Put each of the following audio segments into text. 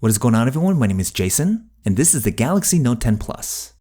What is going on, everyone? My name is Jason, and this is the Galaxy Note 10 Plus.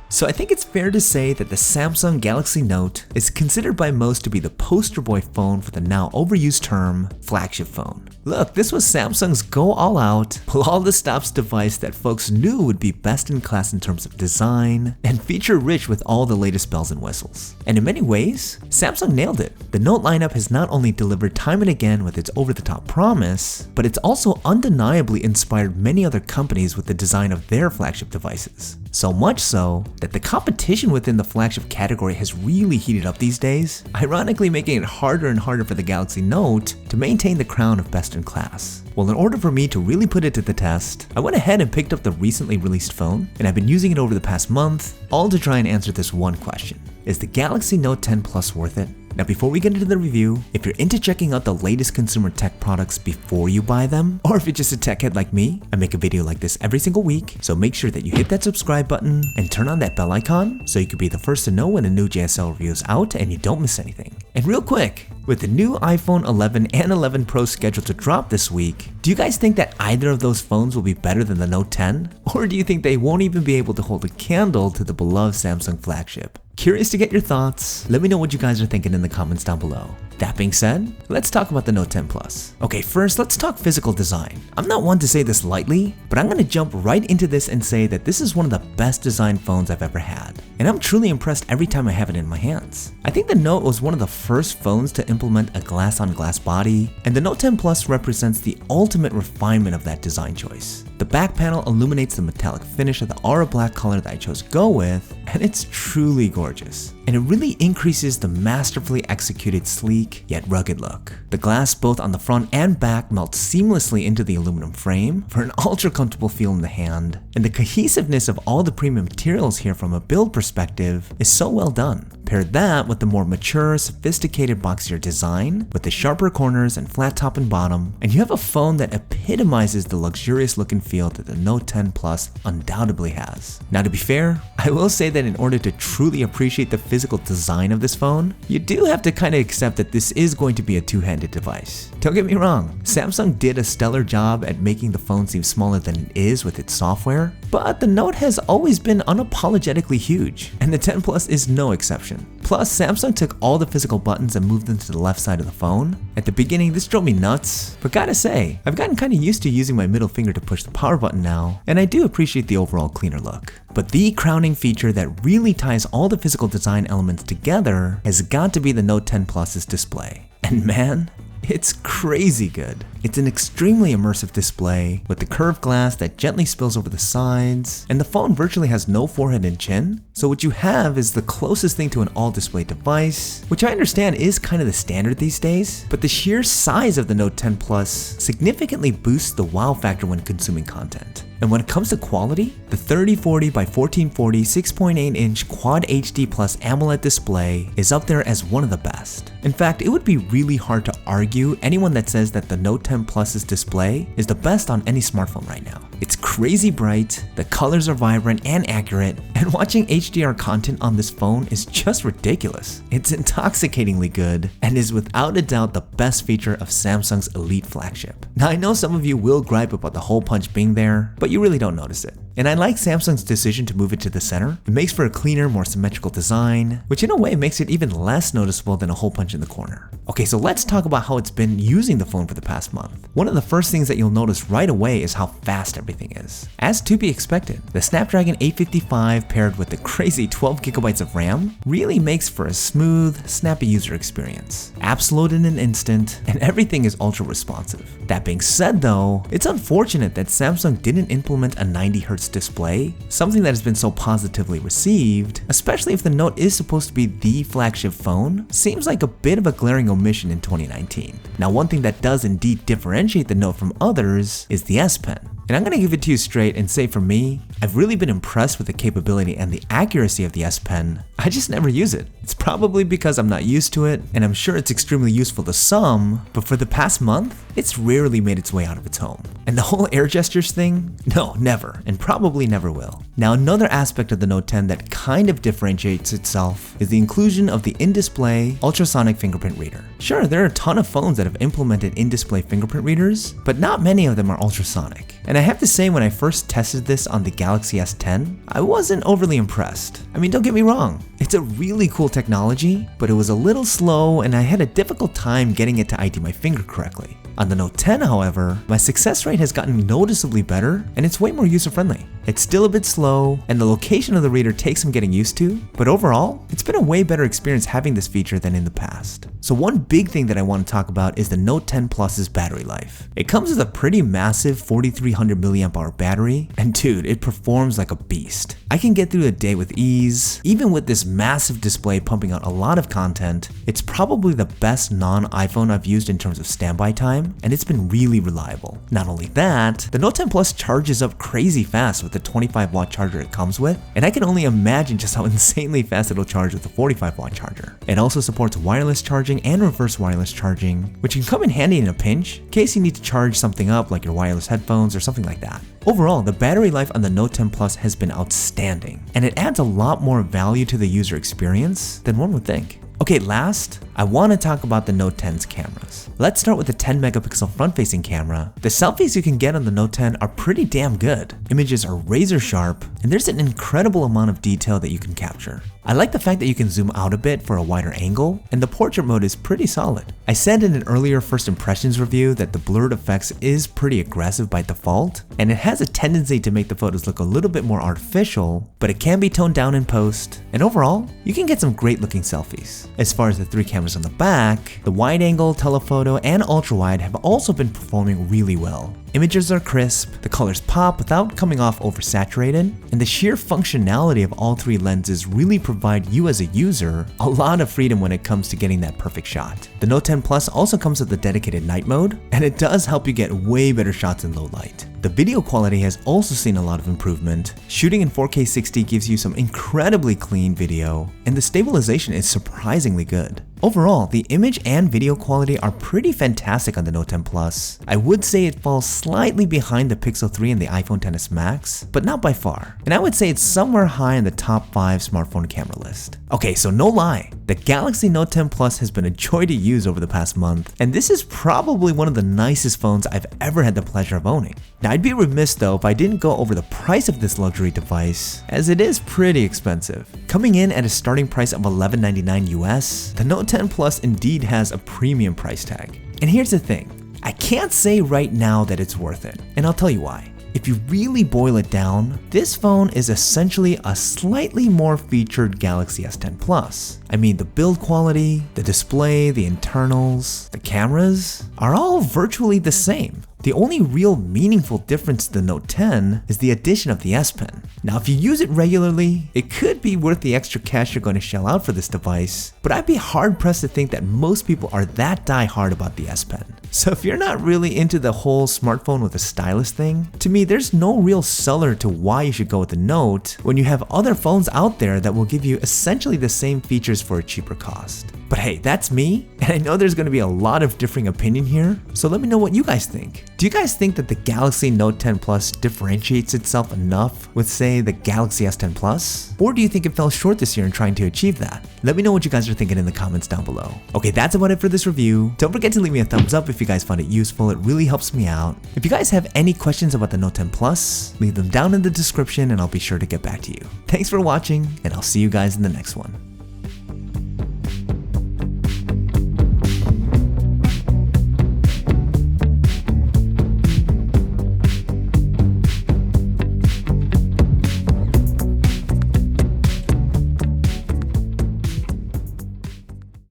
So I think it's fair to say that the Samsung Galaxy Note is considered by most to be the poster boy phone for the now overused term flagship phone. Look, this was Samsung's go all out, pull all the stops device that folks knew would be best in class in terms of design and feature rich with all the latest bells and whistles. And in many ways, Samsung nailed it. The Note lineup has not only delivered time and again with its over-the-top promise, but it's also undeniably inspired many other companies with the design of their flagship devices. So much so that the competition within the flagship category has really heated up these days, ironically making it harder and harder for the Galaxy Note to maintain the crown of best in class. Well, in order for me to really put it to the test, I went ahead and picked up the recently released phone, and I've been using it over the past month, all to try and answer this one question. Is the Galaxy Note 10 Plus worth it? Now before we get into the review, if you're into checking out the latest consumer tech products before you buy them, or if you're just a tech head like me, I make a video like this every single week, so make sure that you hit that subscribe button and turn on that bell icon so you can be the first to know when a new JSL review is out and you don't miss anything. And real quick, with the new iPhone 11 and 11 Pro scheduled to drop this week, do you guys think that either of those phones will be better than the Note 10? Or do you think they won't even be able to hold a candle to the beloved Samsung flagship? Curious to get your thoughts. Let me know what you guys are thinking in the comments down below. That being said, let's talk about the Note 10 Plus. Okay, first let's talk physical design. I'm not one to say this lightly, but I'm gonna jump right into this and say that this is one of the best designed phones I've ever had. And I'm truly impressed every time I have it in my hands. I think the Note was one of the first phones to implement a glass-on-glass body, and the Note 10 Plus represents the ultimate refinement of that design choice. The back panel illuminates the metallic finish of the Aura Black color that I chose to go with, and it's truly gorgeous. And it really increases the masterfully executed sleek yet rugged look. The glass both on the front and back melts seamlessly into the aluminum frame for an ultra comfortable feel in the hand, and the cohesiveness of all the premium materials here from a build perspective is so well done. Pair that with the more mature, sophisticated boxier design with the sharper corners and flat top and bottom, and you have a phone that epitomizes the luxurious look and feel that the Note 10 Plus undoubtedly has. Now to be fair, I will say that in order to truly appreciate the physical design of this phone, you do have to kind of accept that this is going to be a two-handed device. Don't get me wrong, Samsung did a stellar job at making the phone seem smaller than it is with its software, but the Note has always been unapologetically huge, and the 10 Plus is no exception. Plus, Samsung took all the physical buttons and moved them to the left side of the phone. At the beginning, this drove me nuts, but gotta say, I've gotten kinda used to using my middle finger to push the power button now, and I do appreciate the overall cleaner look. But the crowning feature that really ties all the physical design elements together has got to be the Note 10 Plus's display. And man, it's crazy good. It's an extremely immersive display with the curved glass that gently spills over the sides, and the phone virtually has no forehead and chin, so what you have is the closest thing to an all-display device, which I understand is kind of the standard these days, but the sheer size of the Note 10 Plus significantly boosts the wow factor when consuming content. And when it comes to quality, the 3040 by 1440 6.8-inch Quad HD Plus AMOLED display is up there as one of the best. In fact, it would be really hard to argue anyone that says that the Note 10 Plus's display is the best on any smartphone right now. It's crazy bright, the colors are vibrant and accurate, and watching HDR content on this phone is just ridiculous. It's intoxicatingly good, and is without a doubt the best feature of Samsung's elite flagship. Now I know some of you will gripe about the hole punch being there, but you really don't notice it. And I like Samsung's decision to move it to the center. It makes for a cleaner, more symmetrical design, which in a way makes it even less noticeable than a hole punch in the corner. Okay, so let's talk about how it's been using the phone for the past month. One of the first things that you'll notice right away is how fast everything is. As to be expected, the Snapdragon 855 paired with the crazy 12 gigabytes of RAM really makes for a smooth, snappy user experience. Apps load in an instant, and everything is ultra responsive. That being said though, it's unfortunate that Samsung didn't implement a 90Hz display, something that has been so positively received, especially if the Note is supposed to be the flagship phone, seems like a bit of a glaring omission in 2019. Now one thing that does indeed differentiate the Note from others is the S Pen. And I'm gonna give it to you straight and say for me, I've really been impressed with the capability and the accuracy of the S Pen. I just never use it. It's probably because I'm not used to it, and I'm sure it's extremely useful to some, but for the past month, it's rarely made its way out of its home. And the whole air gestures thing? No, never, and probably never will. Now, another aspect of the Note 10 that kind of differentiates itself is the inclusion of the in-display ultrasonic fingerprint reader. Sure, there are a ton of phones that have implemented in-display fingerprint readers, but not many of them are ultrasonic. And I have to say, when I first tested this on the Galaxy S10, I wasn't overly impressed. I mean, don't get me wrong, it's a really cool technology, but it was a little slow and I had a difficult time getting it to ID my finger correctly. On the Note 10, however, my success rate has gotten noticeably better and it's way more user-friendly. It's still a bit slow and the location of the reader takes some getting used to, but overall, it's been a way better experience having this feature than in the past. So one big thing that I want to talk about is the Note 10 Plus's battery life. It comes with a pretty massive 4300 mAh battery, and dude, it performs like a beast. I can get through the day with ease. Even with this massive display pumping out a lot of content, it's probably the best non-iPhone I've used in terms of standby time, and it's been really reliable. Not only that, the Note 10 Plus charges up crazy fast with the 25-watt charger it comes with, and I can only imagine just how insanely fast it'll charge with the 45-watt charger. It also supports wireless charging and reverse wireless charging, which can come in handy in a pinch, in case you need to charge something up like your wireless headphones or something like that. Overall, the battery life on the Note 10 Plus has been outstanding, and it adds a lot more value to the user experience than one would think. Okay, last, I want to talk about the Note 10's cameras. Let's start with the 10 megapixel front-facing camera. The selfies you can get on the Note 10 are pretty damn good. Images are razor sharp, and there's an incredible amount of detail that you can capture. I like the fact that you can zoom out a bit for a wider angle, and the portrait mode is pretty solid. I said in an earlier first impressions review that the blurred effects is pretty aggressive by default, and it has a tendency to make the photos look a little bit more artificial, but it can be toned down in post, and overall, you can get some great looking selfies. As far as the three cameras on the back, the wide angle, telephoto, and ultra wide have also been performing really well. Images are crisp, the colors pop without coming off oversaturated, and the sheer functionality of all three lenses really provide you as a user a lot of freedom when it comes to getting that perfect shot. The Note 10 Plus also comes with a dedicated night mode, and it does help you get way better shots in low light. The video quality has also seen a lot of improvement. Shooting in 4K 60 gives you some incredibly clean video, and the stabilization is surprisingly good. Overall, the image and video quality are pretty fantastic on the Note 10 Plus. I would say it falls slightly behind the Pixel 3 and the iPhone XS Max, but not by far. And I would say it's somewhere high in the top 5 smartphone camera list. Okay, so no lie, the Galaxy Note 10 Plus has been a joy to use over the past month, and this is probably one of the nicest phones I've ever had the pleasure of owning. Now, I'd be remiss though if I didn't go over the price of this luxury device, as it is pretty expensive. Coming in at a starting price of $11.99 US, the Note 10 Plus indeed has a premium price tag. And here's the thing, I can't say right now that it's worth it, and I'll tell you why. If you really boil it down, this phone is essentially a slightly more featured Galaxy S10 Plus. I mean, the build quality, the display, the internals, the cameras are all virtually the same. The only real meaningful difference to the Note 10 is the addition of the S Pen. Now, if you use it regularly, it could be worth the extra cash you're going to shell out for this device, but I'd be hard pressed to think that most people are that die-hard about the S Pen. So if you're not really into the whole smartphone with a stylus thing, to me there's no real seller to why you should go with the Note when you have other phones out there that will give you essentially the same features for a cheaper cost. But hey, that's me, and I know there's going to be a lot of differing opinion here, so let me know what you guys think. Do you guys think that the Galaxy Note 10 Plus differentiates itself enough with, say, the Galaxy S10 Plus? Or do you think it fell short this year in trying to achieve that? Let me know what you guys are thinking in the comments down below. Okay, that's about it for this review. Don't forget to leave me a thumbs up if you guys found it useful, it really helps me out. If you guys have any questions about the Note 10 Plus, leave them down in the description and I'll be sure to get back to you. Thanks for watching, and I'll see you guys in the next one.